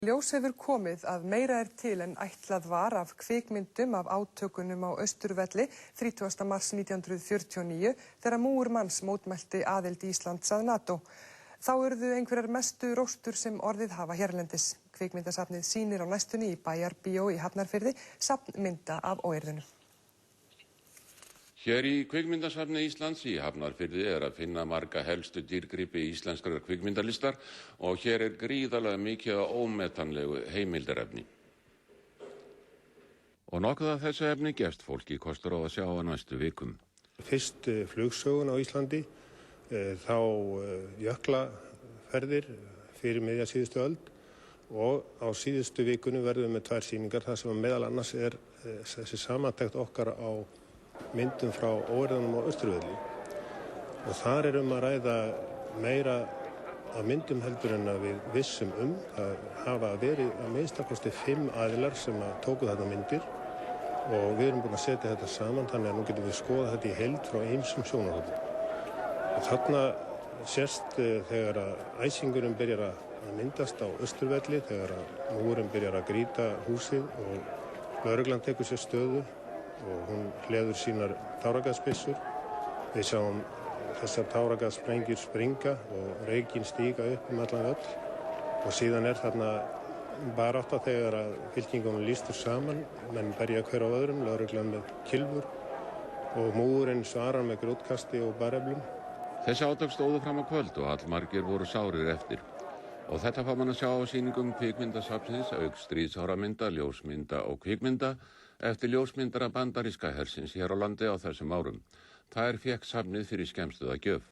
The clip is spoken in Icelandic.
Ljós hefur komið að meira til en ætlað var af kvikmyndum af átökunum á Austurvelli 30. mars 1949 þegar múgur manns mótmælti aðild Íslands að NATO. Þá urðu einhverjar mestu róstur sem orðið hafa hérlendis. Kvikmyndasafnið sýnir á næstunni í Bæjarbíó í Hafnarfirði safn mynda af óeirðunum. Hér í Kvikmyndasafni Íslands í Hafnarfirði að finna marga helstu dýrgripi íslenskrar kvikmyndalistar og hér gríðarlega mikið af ómetanlegu heimildarefni. Og nokkuð af þessu efni gefst fólki kostur á að sjá á næstu vikum. Fyrst flugsögun á Íslandi, þá jöklaferðir fyrir miðja síðustu öld og á síðustu vikunum verðum við með 2 sýningar þar sem meðal annars þessi samantekt okkar á myndum frá óeirðunum á Austurvelli. Og þar að ræða meira af myndum heldur en að við vissum að hafa verið að minnstakosti 5 aðilar sem tóku þetta myndir og við erum búin að setja þetta saman þannig að nú getum við skoða þetta í heild frá ýmsum sjónarhornum. Og þarna sést þegar æsingurinn byrjar að myndast á Austurvelli, þegar múgurinn byrjar að grýta húsið og lögreglan tekur sér stöðu og hún hleður sínar táragassbyssur. Við sjáum þessar táragasssprengjur springa og reykinn stíga upp allan völl og síðan þarna barátta þegar fylkingunum lýstur saman, menn berja hver á öðrum, lögreglan með kylfur og múgurinn svarar með grjótkasti og bareflum. Þessi átök stóðu fram á kvöld og allmargir voru sárir eftir. Og þetta fá mann að sjá á sýningum Kvikmyndasafnsins auk stríðsáramynda, ljósmynda og kvikmynda eftir ljósmyndara bandaríska hersins hér á landi á þessum árum. Þær fékk safnið fyrir skemmstuða gjöf.